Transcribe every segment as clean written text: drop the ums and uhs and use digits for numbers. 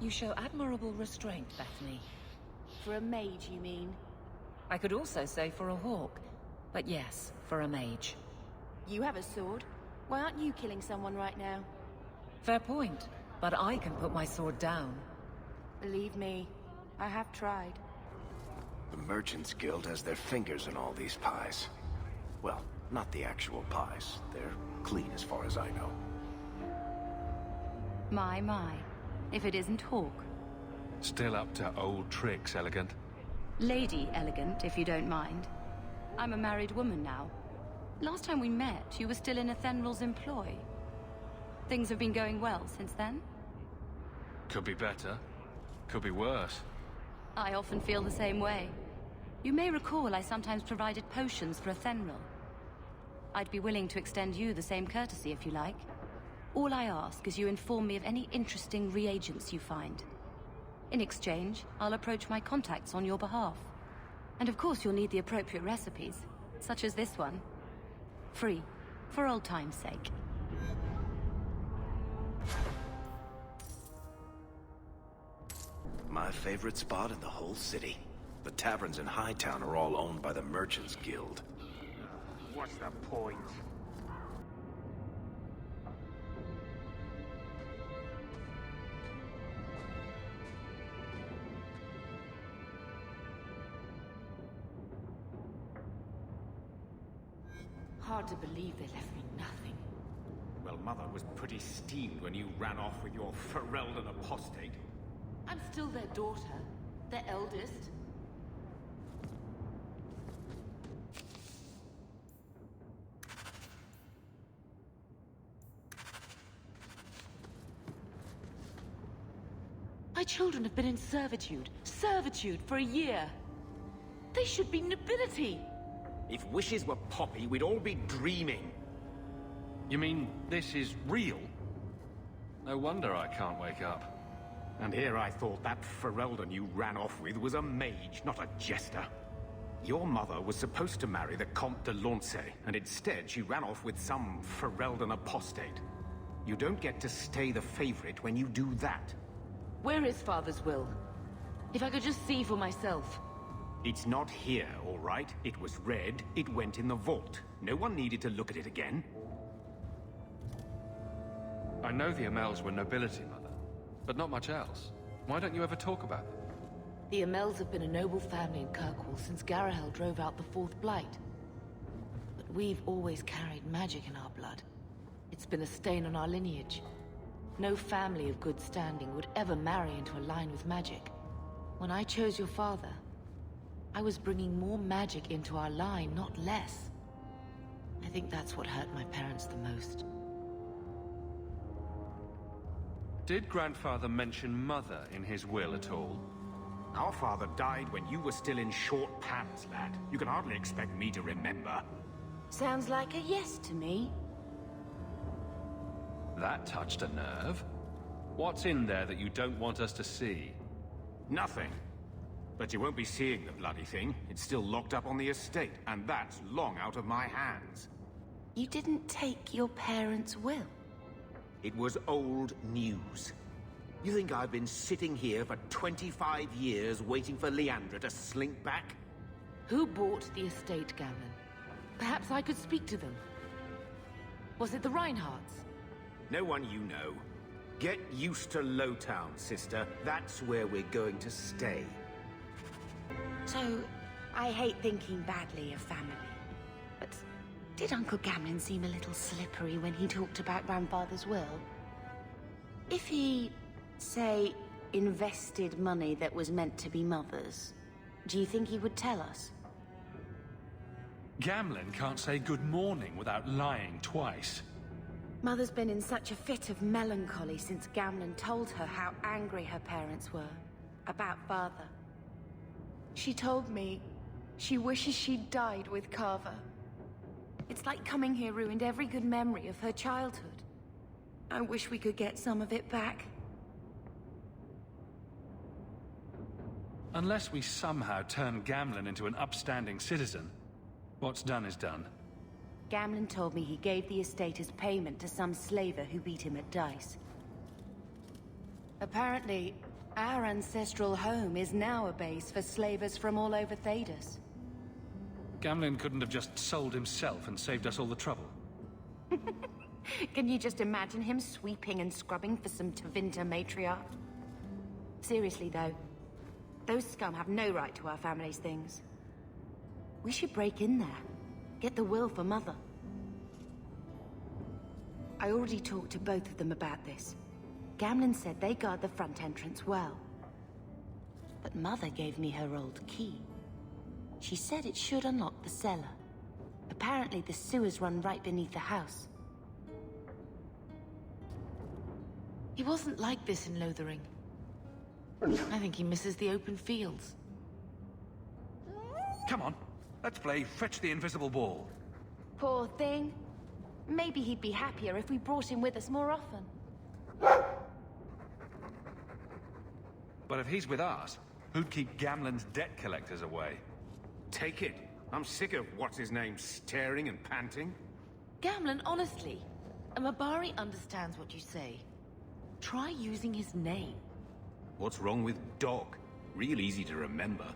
You show admirable restraint, Bethany. For a mage, you mean? I could also say for a hawk. But yes, for a mage. You have a sword. Why aren't you killing someone right now? Fair point. But I can put my sword down. Believe me, I have tried. The Merchants Guild has their fingers in all these pies. Well, not the actual pies. They're clean as far as I know. My. If it isn't Hawk. Still up to old tricks, Elegant. Lady Elegant, if you don't mind. I'm a married woman now. Last time we met, you were still in Athenral's employ. Things have been going well since then? Could be better. Could be worse. I often feel the same way. You may recall I sometimes provided potions for Athenral. I'd be willing to extend you the same courtesy if you like. All I ask is you inform me of any interesting reagents you find. In exchange, I'll approach my contacts on your behalf. And of course you'll need the appropriate recipes, such as this one. Free, for old time's sake. My favorite spot in the whole city. The taverns in Hightown are all owned by the Merchants Guild. What's the point? Hard to believe they left me nothing. Well, Mother was pretty steamed when you ran off with your Ferelden apostate. I'm still their daughter, their eldest. My children have been in servitude for a year. They should be nobility. If wishes were poppy, we'd all be dreaming. You mean this is real? No wonder I can't wake up. And here I thought that Ferelden you ran off with was a mage, not a jester. Your mother was supposed to marry the Comte de Launcey, and instead she ran off with some Ferelden apostate. You don't get to stay the favorite when you do that. Where is Father's will? If I could just see for myself. It's not here, all right? It was read, it went in the vault. No one needed to look at it again. I know the Amels were nobility, Mother, but not much else. Why don't you ever talk about them? The Amels have been a noble family in Kirkwall since Garahel drove out the Fourth Blight. But we've always carried magic in our blood. It's been a stain on our lineage. No family of good standing would ever marry into a line with magic. When I chose your father, I was bringing more magic into our line, not less. I think that's what hurt my parents the most. Did Grandfather mention Mother in his will at all? Our father died when you were still in short pants, lad. You can hardly expect me to remember. Sounds like a yes to me. That touched a nerve. What's in there that you don't want us to see? Nothing. But you won't be seeing the bloody thing. It's still locked up on the estate, and that's long out of my hands. You didn't take your parents' will? It was old news. You think I've been sitting here for 25 years waiting for Leandra to slink back? Who bought the estate, Gamlen? Perhaps I could speak to them. Was it the Reinhardts? No one you know. Get used to Lowtown, sister. That's where we're going to stay. So, I hate thinking badly of family. But did Uncle Gamlen seem a little slippery when he talked about Grandfather's will? If he, say, invested money that was meant to be Mother's, do you think he would tell us? Gamlen can't say good morning without lying twice. Mother's been in such a fit of melancholy since Gamlen told her how angry her parents were about Father. She told me she wishes she'd died with Carver. It's like coming here ruined every good memory of her childhood. I wish we could get some of it back. Unless we somehow turn Gamlen into an upstanding citizen, what's done is done. Gamlen told me he gave the estate as payment to some slaver who beat him at dice. Apparently, Our ancestral home is now a base for slavers from all over Thedas. Gamlen couldn't have just sold himself and saved us all the trouble. Can you just imagine him sweeping and scrubbing for some Tevinter matriarch? Seriously, though, those scum have no right to our family's things. We should break in there. Get the will for Mother. I already talked to both of them about this. Gamlen said they guard the front entrance well. But Mother gave me her old key. She said it should unlock the cellar. Apparently the sewers run right beneath the house. He wasn't like this in Lothering. I think he misses the open fields. Come on, let's play Fetch the Invisible Ball. Poor thing. Maybe he'd be happier if we brought him with us more often. But if he's with us, who'd keep Gamlen's debt collectors away? Take it. I'm sick of what's-his-name staring and panting. Gamlen, honestly, a Mabari understands what you say. Try using his name. What's wrong with Dog? Real easy to remember.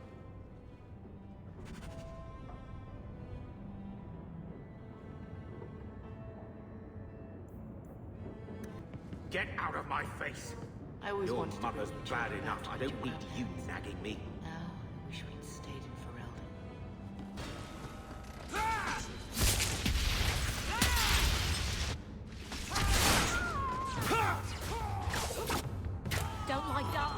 Get out of my face! I always Your wanted to mother's really bad enjoy enough. that I don't with need you. you nagging me. Now, I wish we'd stayed in Ferelden. Don't like dark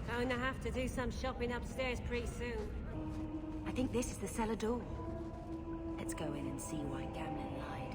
Going to have to do some shopping upstairs pretty soon. I think this is the cellar door. Let's go in and see why Gamlen lied.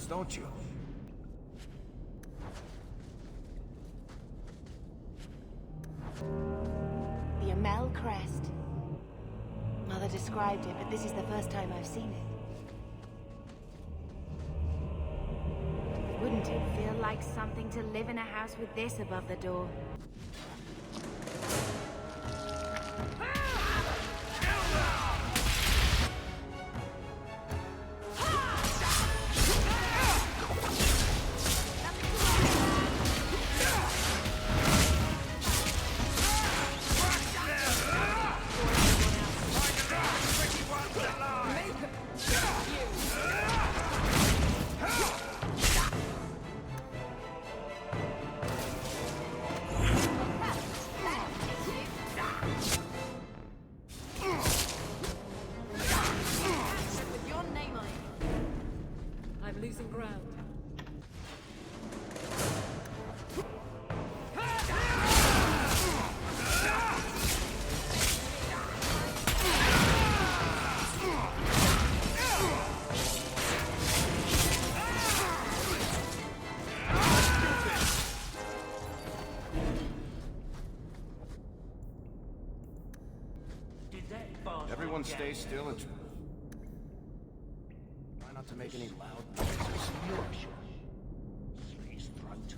Don't you? The Amel crest. Mother described it, but this is the first time I've seen it. Wouldn't it feel like something to live in a house with this above the door? Losing ground. Everyone stay still and try not to make any loud noises. Please, front.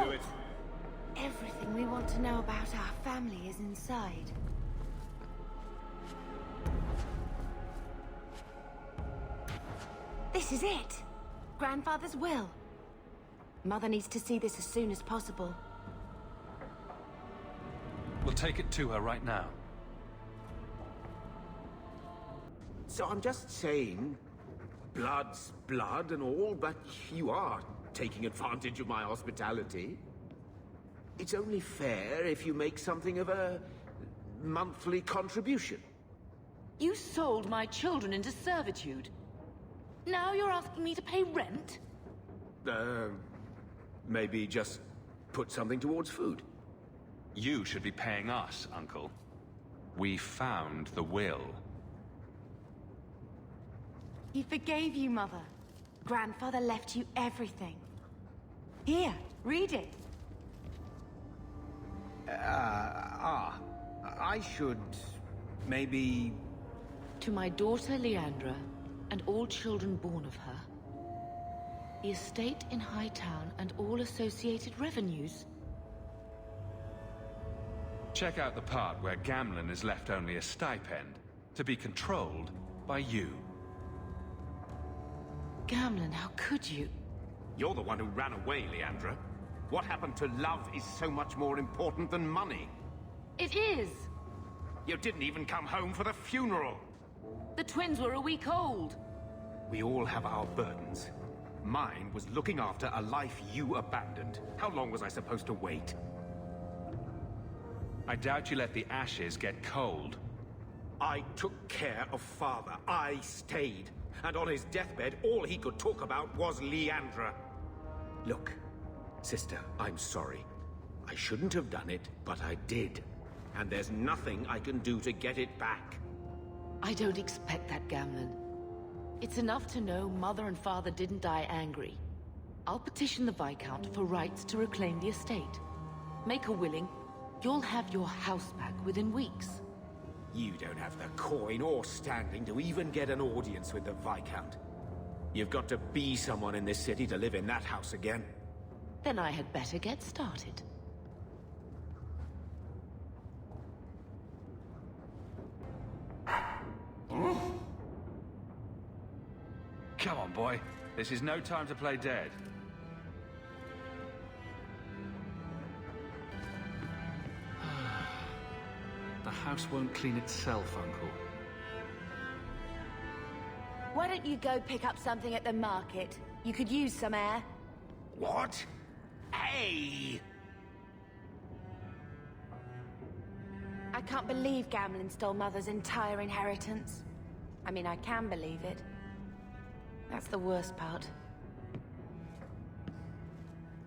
do it. Everything we want to know about our family is inside. This is it! Grandfather's will. Mother needs to see this as soon as possible. We'll take it to her right now. So I'm just saying, blood's blood and all, but you are taking advantage of my hospitality. It's only fair if you make something of a monthly contribution. You sold my children into servitude. Now you're asking me to pay rent? Maybe just put something towards food. You should be paying us, Uncle. We found the will. He forgave you, Mother. Grandfather left you everything. Here, read it. I should maybe... To my daughter Leandra, and all children born of her, the estate in Hightown and all associated revenues. Check out the part where Gamlen is left only a stipend, to be controlled by you. Gamlen, how could you? You're the one who ran away, Leandra. What happened to love is so much more important than money. It is! You didn't even come home for the funeral. The twins were a week old. We all have our burdens. Mine was looking after a life you abandoned. How long was I supposed to wait? I doubt you let the ashes get cold. I took care of Father. I stayed. And on his deathbed, all he could talk about was Leandra. Look, sister, I'm sorry. I shouldn't have done it, but I did. And there's nothing I can do to get it back. I don't expect that, Gamlen. It's enough to know Mother and Father didn't die angry. I'll petition the Viscount for rights to reclaim the estate. Make her willing, you'll have your house back within weeks. You don't have the coin or standing to even get an audience with the Viscount. You've got to be someone in this city to live in that house again. Then I had better get started. Come on, boy. This is no time to play dead. The house won't clean itself, Uncle. Why don't you go pick up something at the market? You could use some air. What? Hey! I can't believe Gamlen stole Mother's entire inheritance. I mean, I can believe it. That's the worst part.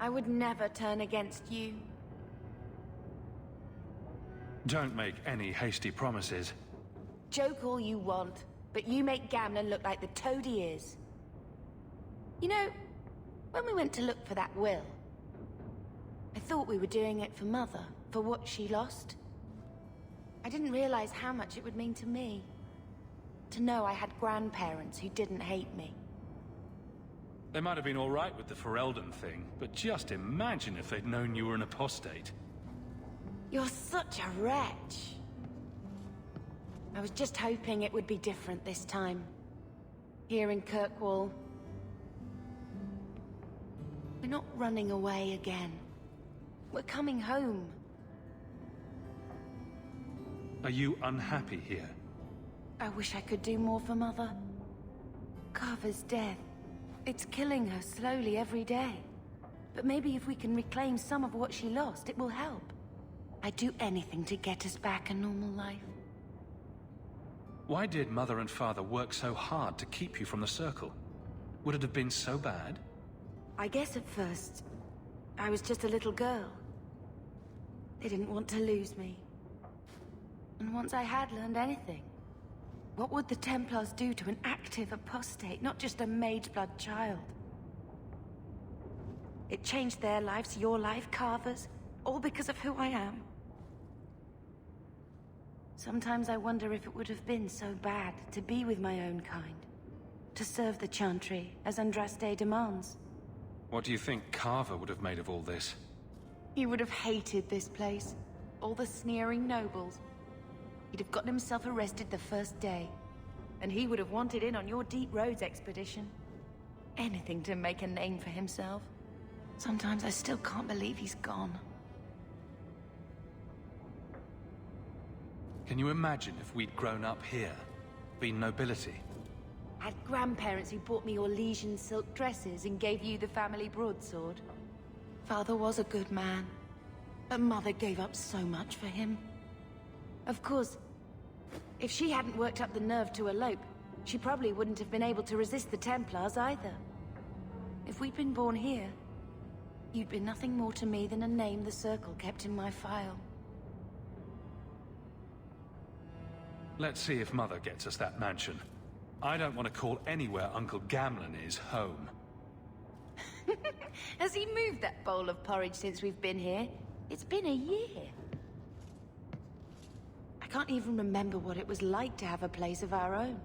I would never turn against you. Don't make any hasty promises. Joke all you want, but you make Gamlen look like the toad he is. You know, when we went to look for that will, I thought we were doing it for Mother, for what she lost. I didn't realize how much it would mean to me. To know I had grandparents who didn't hate me. They might have been all right with the Ferelden thing, but just imagine if they'd known you were an apostate. You're such a wretch. I was just hoping it would be different this time. Here in Kirkwall. We're not running away again. We're coming home. Are you unhappy here? I wish I could do more for Mother. Carver's death. It's killing her slowly every day. But maybe if we can reclaim some of what she lost, it will help. I'd do anything to get us back a normal life. Why did Mother and Father work so hard to keep you from the Circle? Would it have been so bad? I guess at first, I was just a little girl. They didn't want to lose me. And once I had learned anything, what would the Templars do to an active apostate, not just a mageblood child? It changed their lives, your life, Carver's, all because of who I am. Sometimes I wonder if it would have been so bad to be with my own kind. To serve the Chantry, as Andraste demands. What do you think Carver would have made of all this? He would have hated this place. All the sneering nobles. He'd have gotten himself arrested the first day. And he would have wanted in on your deep roads expedition. Anything to make a name for himself. Sometimes I still can't believe he's gone. Can you imagine if we'd grown up here? Been nobility? Had grandparents who bought me Orlesian silk dresses and gave you the family broadsword. Father was a good man, but Mother gave up so much for him. Of course, if she hadn't worked up the nerve to elope, she probably wouldn't have been able to resist the Templars either. If we'd been born here, you'd been nothing more to me than a name the Circle kept in my file. Let's see if Mother gets us that mansion. I don't want to call anywhere Uncle Gamlen is home. Has he moved that bowl of porridge since we've been here? It's been a year. I can't even remember what it was like to have a place of our own.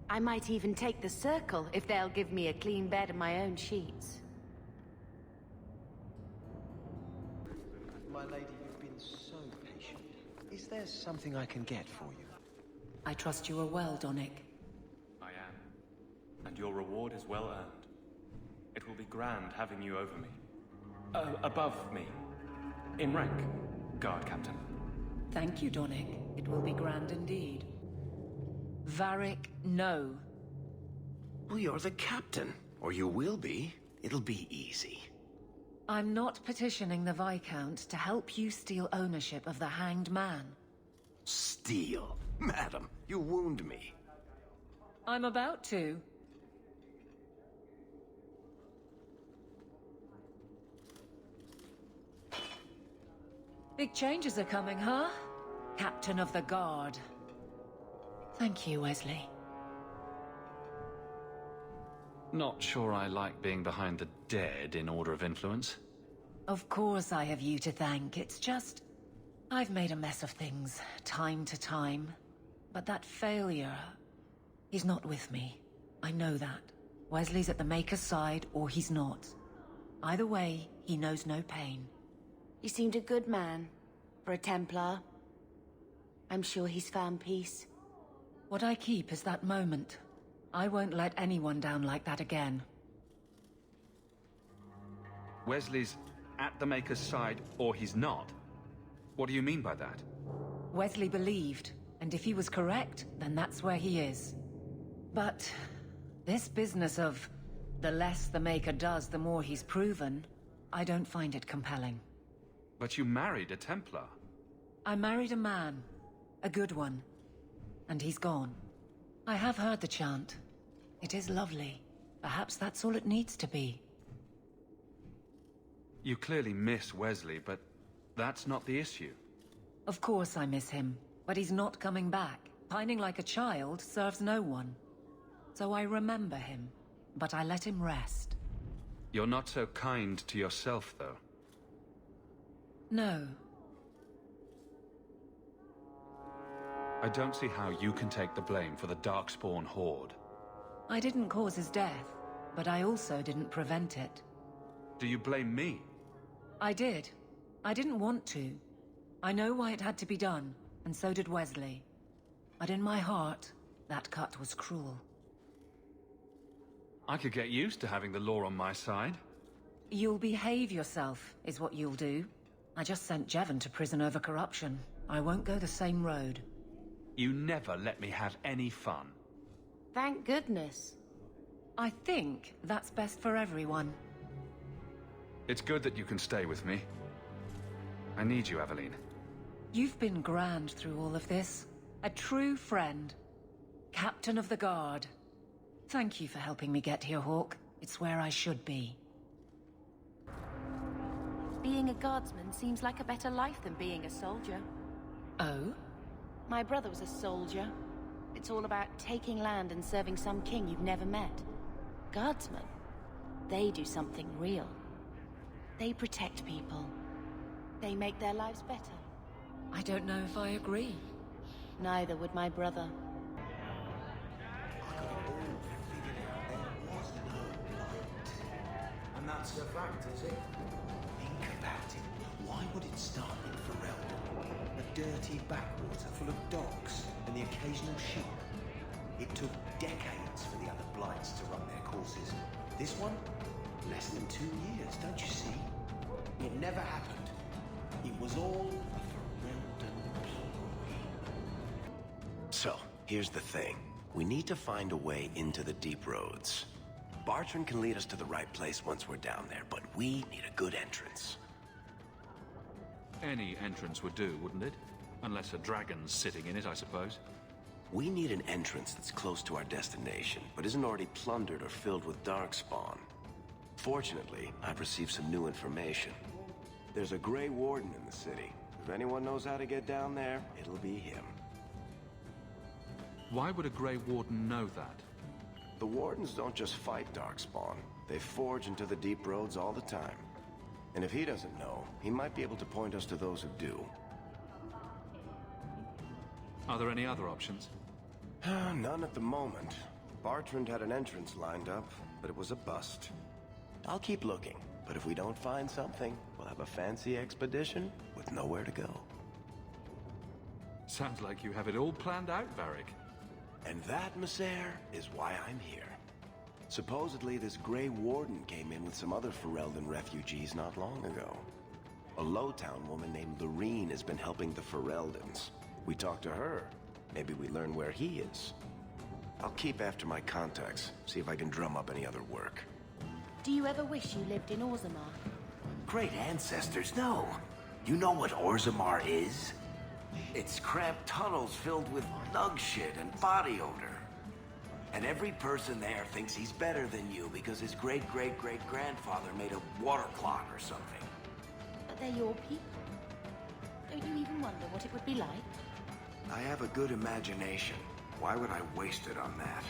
I might even take the Circle if they'll give me a clean bed and my own sheets. My lady, you've been so patient. Is there something I can get for you? I trust you are well, Donick. I am. And your reward is well earned. It will be grand having you over me. Above me. In rank, guard captain. Thank you, Donick. It will be grand indeed. Varric, no. Well, you're the captain. Or you will be. It'll be easy. I'm not petitioning the Viscount to help you steal ownership of the Hanged Man. Steal? Madam, you wound me. I'm about to. Big changes are coming, huh? Captain of the Guard. Thank you, Wesley. Not sure I like being behind the dead in order of influence. Of course I have you to thank. It's just... I've made a mess of things, time to time. But that failure... He's not with me. I know that. Wesley's at the Maker's side, or he's not. Either way, he knows no pain. He seemed a good man, for a Templar. I'm sure he's found peace. What I keep is that moment. I won't let anyone down like that again. Wesley's at the Maker's side, or he's not? What do you mean by that? Wesley believed, and if he was correct, then that's where he is. But this business of the less the Maker does, the more he's proven, I don't find it compelling. But you married a Templar. I married a man. A good one. And he's gone. I have heard the chant. It is lovely. Perhaps that's all it needs to be. You clearly miss Wesley, but that's not the issue. Of course I miss him, but he's not coming back. Pining like a child serves no one. So I remember him, but I let him rest. You're not so kind to yourself, though. No. I don't see how you can take the blame for the Darkspawn Horde. I didn't cause his death, but I also didn't prevent it. Do you blame me? I did. I didn't want to. I know why it had to be done, and so did Wesley. But in my heart, that cut was cruel. I could get used to having the law on my side. You'll behave yourself, is what you'll do. I just sent Jevon to prison over corruption. I won't go the same road. You never let me have any fun. Thank goodness. I think that's best for everyone. It's good that you can stay with me. I need you, Aveline. You've been grand through all of this. A true friend. Captain of the Guard. Thank you for helping me get here, Hawke. It's where I should be. Being a guardsman seems like a better life than being a soldier. Oh? My brother was a soldier. It's all about taking land and serving some king you've never met. Guardsmen, they do something real. They protect people. They make their lives better. I don't know if I agree. Neither would my brother. And that's a fact, is it? Think about it. Why would it start in Ferelden? A dirty backwater full of docks and the occasional ship. It took decades for the other Blights to run their courses. This one? Less than 2 years, don't you see? It never happened. It was all a Ferelden ploy. So, here's the thing. We need to find a way into the deep roads. Bartrand can lead us to the right place once we're down there, but we need a good entrance. Any entrance would do, wouldn't it? Unless a dragon's sitting in it, I suppose. We need an entrance that's close to our destination, but isn't already plundered or filled with darkspawn. Fortunately, I've received some new information. There's a Grey Warden in the city. If anyone knows how to get down there, it'll be him. Why would a Grey Warden know that? The Wardens don't just fight darkspawn. They forge into the deep roads all the time. And if he doesn't know, he might be able to point us to those who do. Are there any other options? None at the moment. Bartrand had an entrance lined up, but it was a bust. I'll keep looking, but if we don't find something, we'll have a fancy expedition with nowhere to go. Sounds like you have it all planned out, Varric. And that, Messer, is why I'm here. Supposedly, this Grey Warden came in with some other Ferelden refugees not long ago. A Lowtown woman named Lorene has been helping the Fereldans. We talked to her. Maybe we learn where he is. I'll keep after my contacts, see if I can drum up any other work. Do you ever wish you lived in Orzammar? Great ancestors, no. You know what Orzammar is? It's cramped tunnels filled with nug shit and body odor. And every person there thinks he's better than you because his great-great-great-grandfather made a water clock or something. But they're your people. Don't you even wonder what it would be like? I have a good imagination. Why would I waste it on that?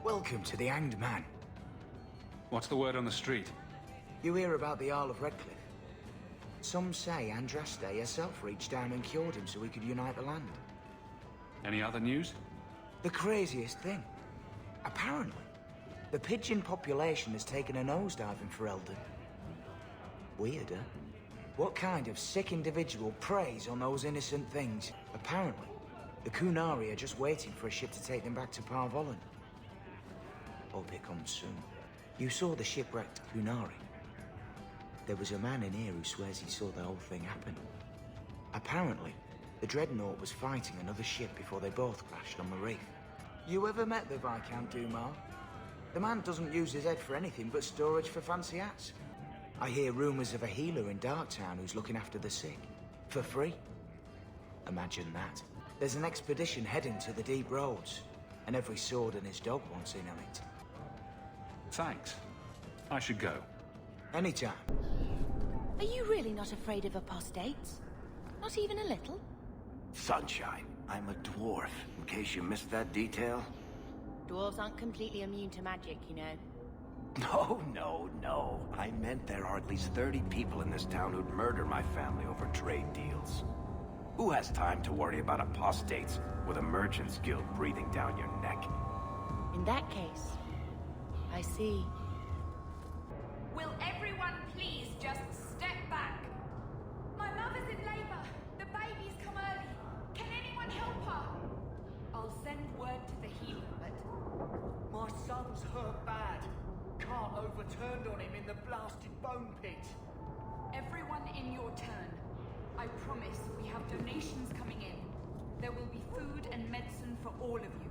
Welcome to the Hanged Man. What's the word on the street? You hear about the Isle of Redcliffe? Some say Andraste herself reached down and cured him so he could unite the land. Any other news? The craziest thing. Apparently, the pigeon population has taken a nosedive in Ferelden. Weird, huh? What kind of sick individual preys on those innocent things? Apparently, the Kunari are just waiting for a ship to take them back to Parvolan. Hope it comes soon. You saw the shipwrecked Kunari. There was a man in here who swears he saw the whole thing happen. Apparently, the Dreadnought was fighting another ship before they both crashed on the reef. You ever met the Viscount Dumar? The man doesn't use his head for anything but storage for fancy hats. I hear rumors of a healer in Darktown who's looking after the sick. For free. Imagine that. There's an expedition heading to the deep roads, and every sword and his dog wants in on it. Thanks. I should go. Anytime. Are you really not afraid of apostates? Not even a little? Sunshine, I'm a dwarf, in case you missed that detail. Dwarves aren't completely immune to magic, you know. No. I meant there are at least 30 people in this town who'd murder my family over trade deals. Who has time to worry about apostates with a merchant's guild breathing down your neck? In that case, I see. Will everyone please just step back? My mother's in labor. The baby's come early. Can anyone help her? I'll send word to the healer, but... My son's hurt bad. Can't overturned on him in the blasted bone pit. Everyone in your turn. I promise we have donations coming in. There will be food and medicine for all of you.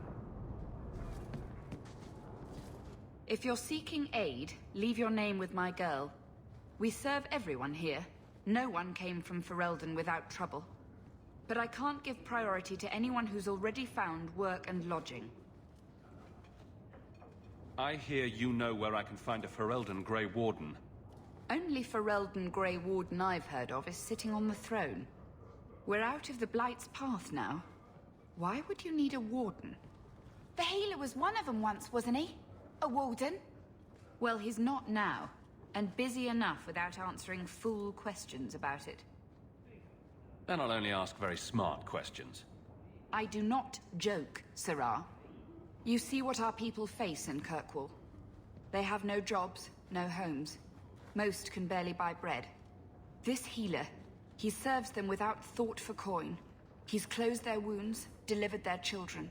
If you're seeking aid, leave your name with my girl. We serve everyone here. No one came from Ferelden without trouble. But I can't give priority to anyone who's already found work and lodging. I hear you know where I can find a Ferelden Grey Warden. Only Ferelden Grey Warden I've heard of is sitting on the throne. We're out of the Blight's path now. Why would you need a warden? The healer was one of them once, wasn't he? A warden? Well, he's not now, and busy enough without answering fool questions about it. Then I'll only ask very smart questions. I do not joke, Sirrah. You see what our people face in Kirkwall. They have no jobs, no homes. Most can barely buy bread. This healer, he serves them without thought for coin. He's closed their wounds, delivered their children.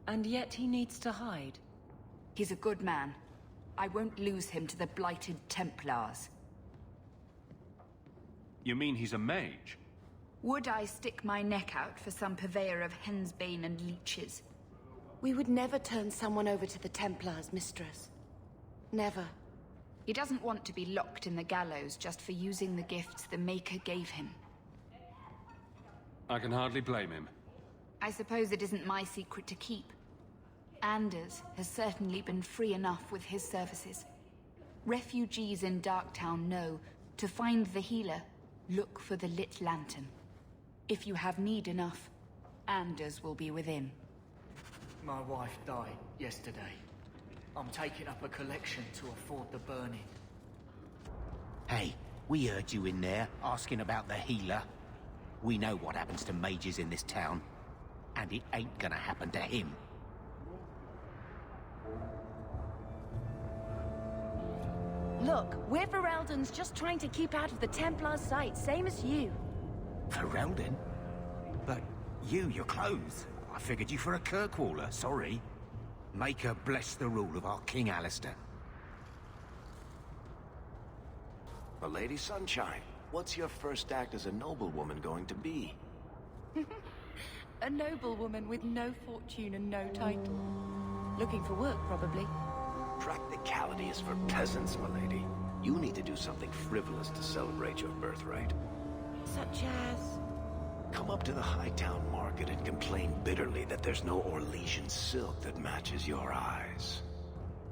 And yet he needs to hide. He's a good man. I won't lose him to the blighted Templars. You mean he's a mage? Would I stick my neck out for some purveyor of hensbane and leeches? We would never turn someone over to the Templars, mistress. Never. He doesn't want to be locked in the gallows just for using the gifts the Maker gave him. I can hardly blame him. I suppose it isn't my secret to keep. Anders has certainly been free enough with his services. Refugees in Darktown know to find the healer, look for the lit lantern. If you have need enough, Anders will be within. My wife died yesterday. I'm taking up a collection to afford the burning. Hey, we heard you in there asking about the healer. We know what happens to mages in this town, and it ain't gonna happen to him. Look, we're Ferelden's just trying to keep out of the Templar's sight, same as you. Ferelden? But you're clothes. I figured you for a Kirkwaller, sorry. Maker bless the rule of our King Alistair. Well, Lady Sunshine, what's your first act as a noblewoman going to be? A noblewoman with no fortune and no title. Looking for work, probably. Practicality is for peasants, my lady. You need to do something frivolous to celebrate your birthright. Such as... Come up to the Hightown Market and complain bitterly that there's no Orlesian silk that matches your eyes.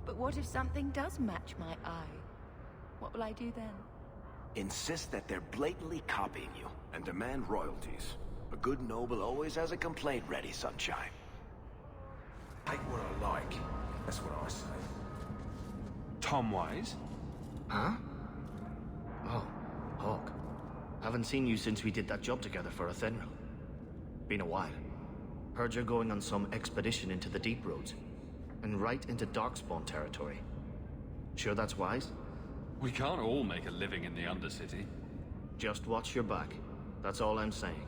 But what if something does match my eye? What will I do then? Insist that they're blatantly copying you and demand royalties. A good noble always has a complaint ready, Sunshine. Take what I like. That's what I say. Tom Wise? Huh? Oh, Hawk. Haven't seen you since we did that job together for Athenril. Been a while. Heard you're going on some expedition into the Deep Roads. And right into Darkspawn territory. Sure that's wise? We can't all make a living in the Undercity. Just watch your back. That's all I'm saying.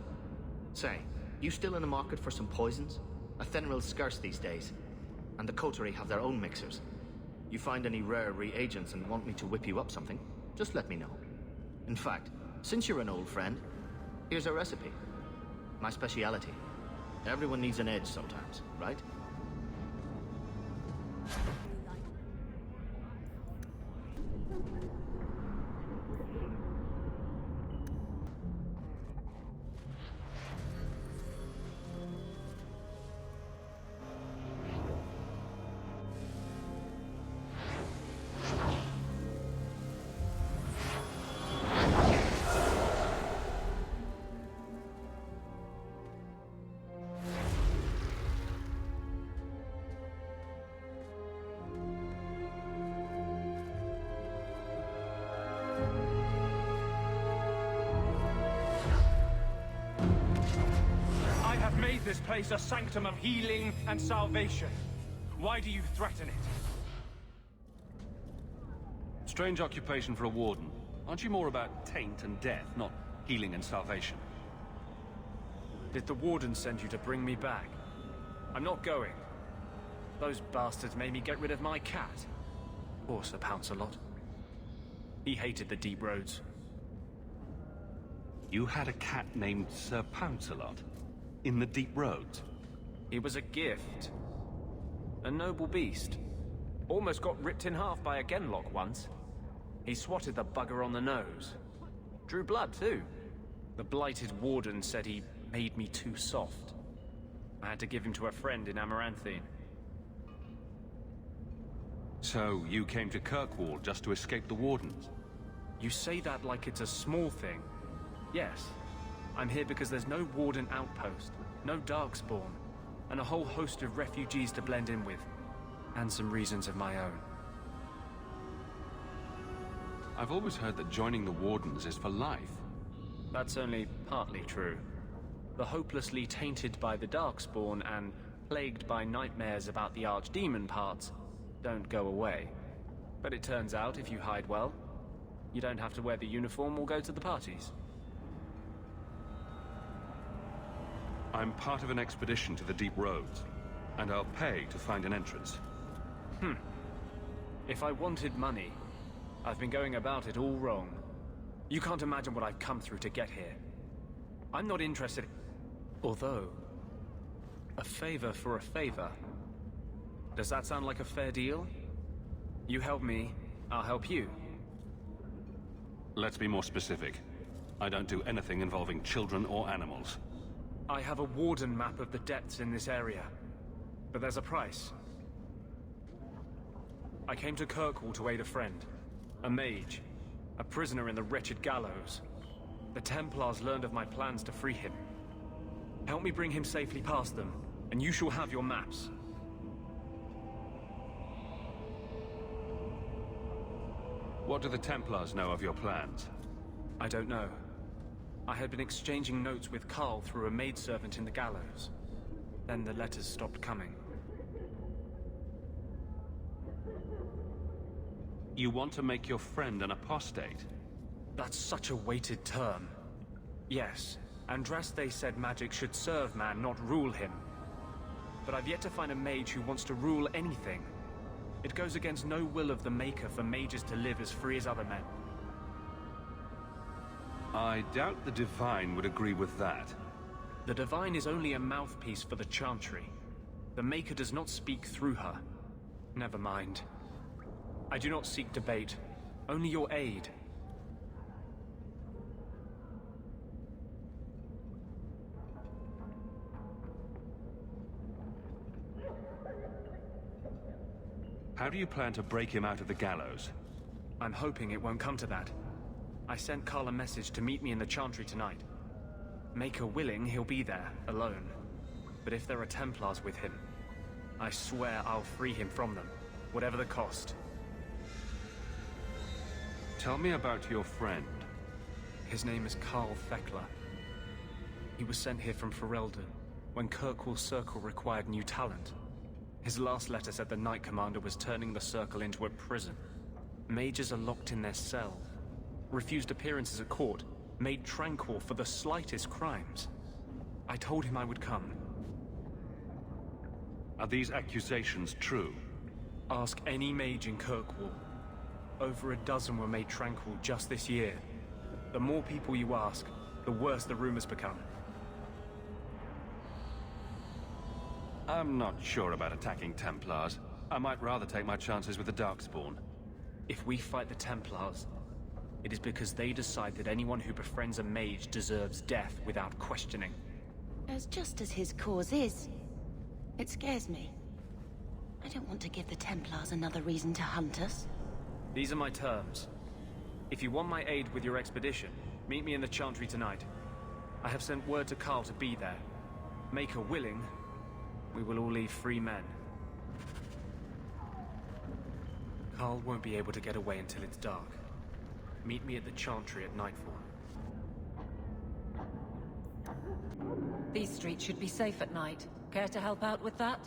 Say, you still in the market for some poisons? Athenril's scarce these days. And the coterie have their own mixers. You find any rare reagents and want me to whip you up something, just let me know. In fact, since you're an old friend, here's a recipe. My speciality. Everyone needs an edge sometimes, right? This place a sanctum of healing and salvation. Why do you threaten it? Strange occupation for a warden. Aren't you more about taint and death, not healing and salvation? Did the warden send you to bring me back? I'm not going. Those bastards made me get rid of my cat. Poor Sir Pouncelot. He hated the deep roads. You had a cat named Sir Pouncelot? In the deep roads? He was a gift. A noble beast. Almost got ripped in half by a Genlock once. He swatted the bugger on the nose. Drew blood, too. The blighted warden said he made me too soft. I had to give him to a friend in Amaranthine. So, you came to Kirkwall just to escape the wardens? You say that like it's a small thing. Yes. I'm here because there's no warden outpost, no darkspawn, and a whole host of refugees to blend in with. And some reasons of my own. I've always heard that joining the wardens is for life. That's only partly true. The hopelessly tainted by the darkspawn and plagued by nightmares about the archdemon parts, don't go away. But it turns out if you hide well, you don't have to wear the uniform or go to the parties. I'm part of an expedition to the Deep Roads, and I'll pay to find an entrance. If I wanted money, I've been going about it all wrong. You can't imagine what I've come through to get here. I'm not interested... Although... a favor for a favor. Does that sound like a fair deal? You help me, I'll help you. Let's be more specific. I don't do anything involving children or animals. I have a warden map of the depths in this area. But there's a price. I came to Kirkwall to aid a friend. A mage. A prisoner in the wretched gallows. The Templars learned of my plans to free him. Help me bring him safely past them, and you shall have your maps. What do the Templars know of your plans? I don't know. I had been exchanging notes with Carl through a maidservant in the gallows. Then the letters stopped coming. You want to make your friend an apostate? That's such a weighted term. Yes, Andraste said magic should serve man, not rule him. But I've yet to find a mage who wants to rule anything. It goes against no will of the Maker for mages to live as free as other men. I doubt the Divine would agree with that. The Divine is only a mouthpiece for the Chantry. The Maker does not speak through her. Never mind. I do not seek debate, only your aid. How do you plan to break him out of the gallows? I'm hoping it won't come to that. I sent Carl a message to meet me in the Chantry tonight. Maker willing, he'll be there, alone. But if there are Templars with him, I swear I'll free him from them, whatever the cost. Tell me about your friend. His name is Carl Thekla. He was sent here from Ferelden, when Kirkwall Circle required new talent. His last letter said the Knight Commander was turning the Circle into a prison. Mages are locked in their cell, refused appearances at court, made tranquil for the slightest crimes. I told him I would come. Are these accusations true? Ask any mage in Kirkwall. Over a dozen were made tranquil just this year. The more people you ask, the worse the rumors become. I'm not sure about attacking Templars. I might rather take my chances with the Darkspawn. If we fight the Templars, it is because they decide that anyone who befriends a mage deserves death without questioning. As just as his cause is. It scares me. I don't want to give the Templars another reason to hunt us. These are my terms. If you want my aid with your expedition, meet me in the Chantry tonight. I have sent word to Carl to be there. Maker willing, we will all leave free men. Carl won't be able to get away until it's dark. Meet me at the Chantry at nightfall. These streets should be safe at night. Care to help out with that?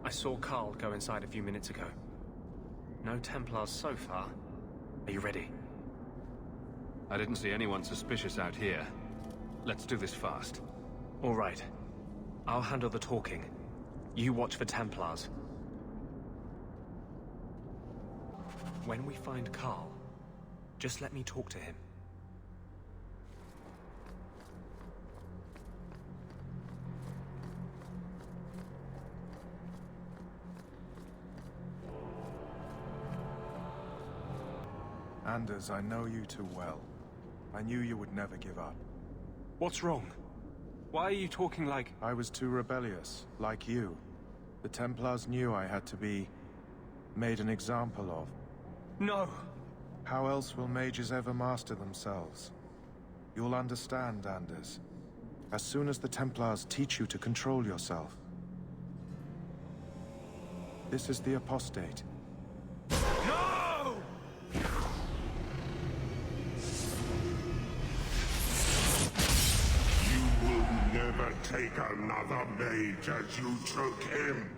I saw Carl go inside a few minutes ago. No Templars so far. Are you ready? I didn't see anyone suspicious out here. Let's do this fast. All right. I'll handle the talking. You watch for Templars. When we find Carl, just let me talk to him. Anders, I know you too well. I knew you would never give up. What's wrong? Why are you talking like... I was too rebellious, like you. The Templars knew I had to be... made an example of. No! How else will mages ever master themselves? You'll understand, Anders. As soon as the Templars teach you to control yourself. This is the apostate. No! never take another mage as you took him.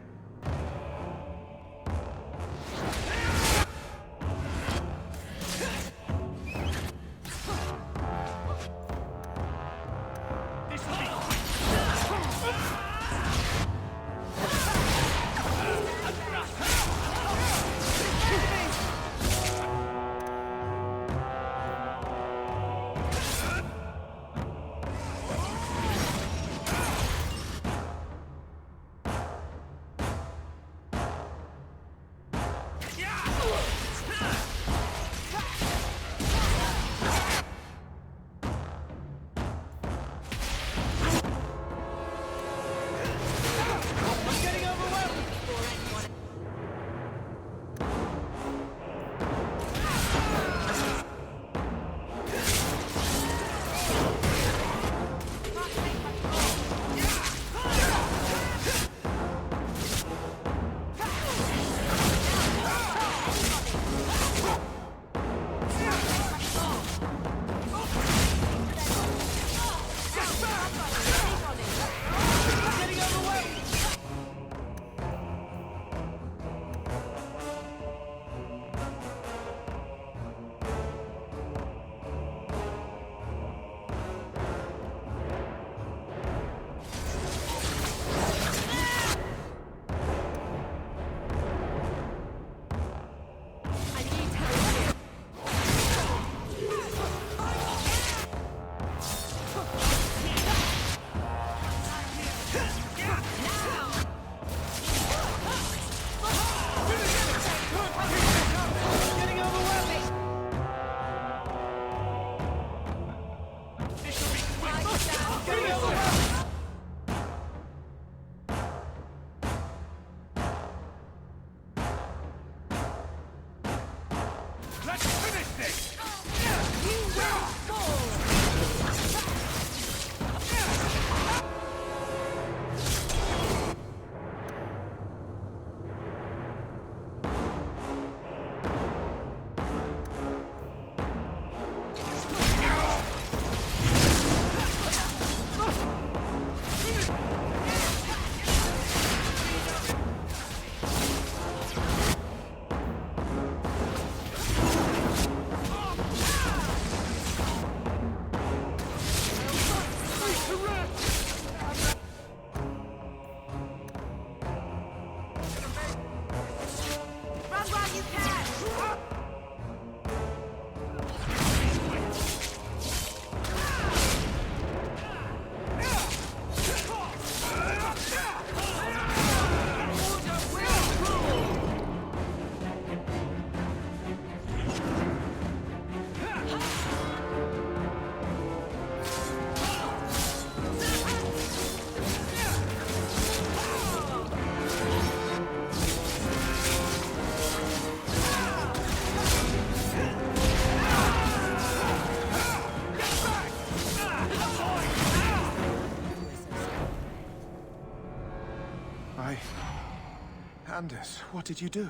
Anders, what did you do?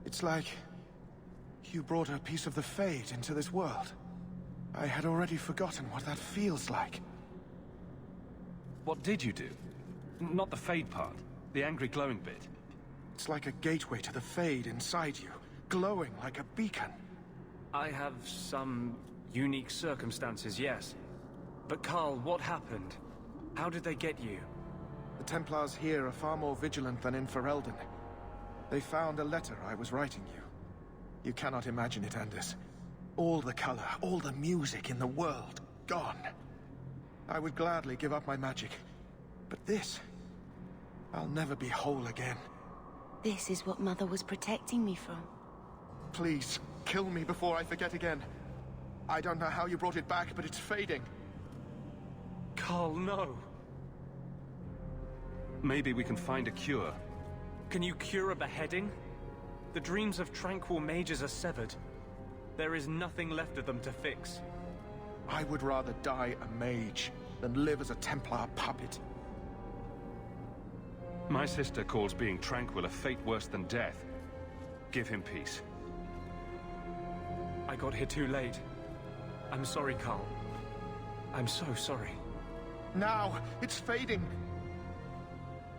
It's like you brought a piece of the Fade into this world. I had already forgotten what that feels like. What did you do? Not the Fade part, the angry glowing bit. It's like a gateway to the Fade inside you, glowing like a beacon. I have some unique circumstances, yes. But Carl, what happened? How did they get you? The Templars here are far more vigilant than in Ferelden. They found a letter I was writing you. You cannot imagine it, Anders. All the color, all the music in the world, gone. I would gladly give up my magic. But this... I'll never be whole again. This is what Mother was protecting me from. Please, kill me before I forget again. I don't know how you brought it back, but it's fading. Carl, no. Maybe we can find a cure. Can you cure a beheading? The dreams of tranquil mages are severed. There is nothing left of them to fix. I would rather die a mage than live as a Templar puppet. My sister calls being tranquil a fate worse than death. Give him peace. I got here too late. I'm sorry, Carl. I'm so sorry. Now, it's fading.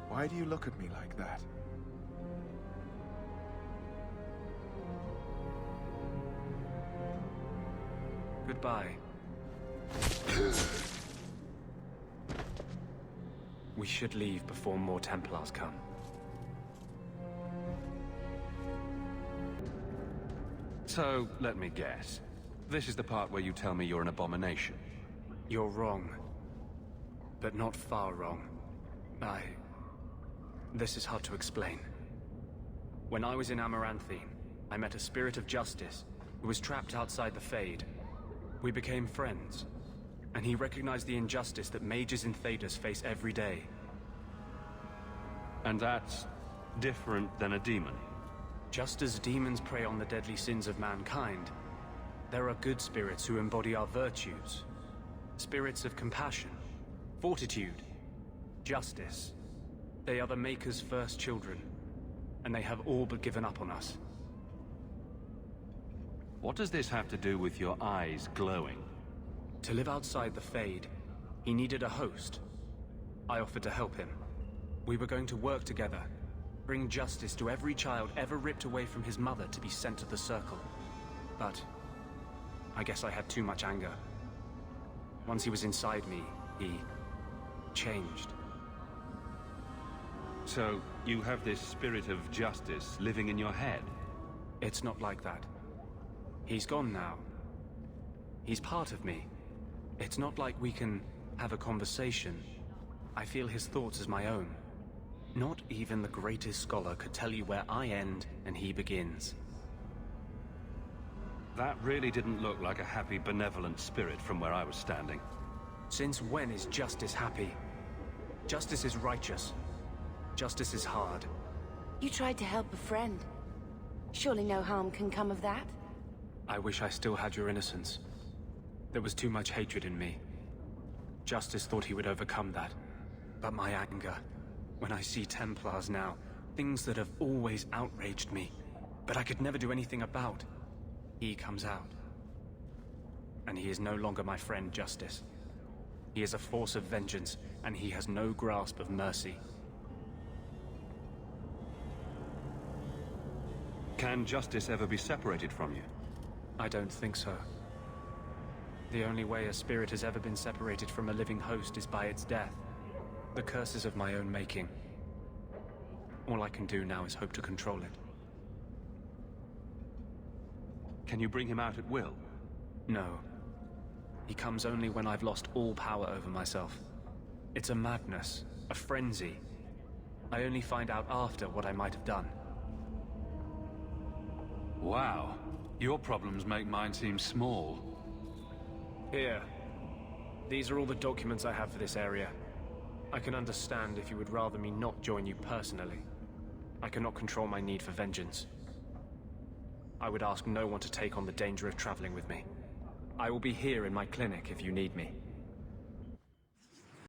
Why do you look at me like that? Goodbye. We should leave before more Templars come. So, let me guess. This is the part where you tell me you're an abomination. You're wrong. But not far wrong. This is hard to explain. When I was in Amaranthine, I met a spirit of justice who was trapped outside the Fade. We became friends, and he recognized the injustice that mages in Thedas face every day. And that's different than a demon? Just as demons prey on the deadly sins of mankind, there are good spirits who embody our virtues. Spirits of compassion, fortitude, justice. They are the Maker's first children, and they have all but given up on us. What does this have to do with your eyes glowing? To live outside the Fade, he needed a host. I offered to help him. We were going to work together, bring justice to every child ever ripped away from his mother to be sent to the Circle. But I guess I had too much anger. Once he was inside me, he changed. So, you have this spirit of justice living in your head? It's not like that. He's gone now. He's part of me. It's not like we can have a conversation. I feel his thoughts as my own. Not even the greatest scholar could tell you where I end and he begins. That really didn't look like a happy, benevolent spirit from where I was standing. Since when is justice happy? Justice is righteous. Justice is hard. You tried to help a friend. Surely no harm can come of that? I wish I still had your innocence. There was too much hatred in me. Justice thought he would overcome that. But my anger, when I see Templars now, things that have always outraged me, but I could never do anything about, he comes out. And he is no longer my friend, Justice. He is a force of vengeance, and he has no grasp of mercy. Can justice ever be separated from you? I don't think so. The only way a spirit has ever been separated from a living host is by its death. The curse is of my own making. All I can do now is hope to control it. Can you bring him out at will? No. He comes only when I've lost all power over myself. It's a madness, a frenzy. I only find out after what I might have done. Wow. Your problems make mine seem small. Here. These are all the documents I have for this area. I can understand if you would rather me not join you personally. I cannot control my need for vengeance. I would ask no one to take on the danger of traveling with me. I will be here in my clinic if you need me.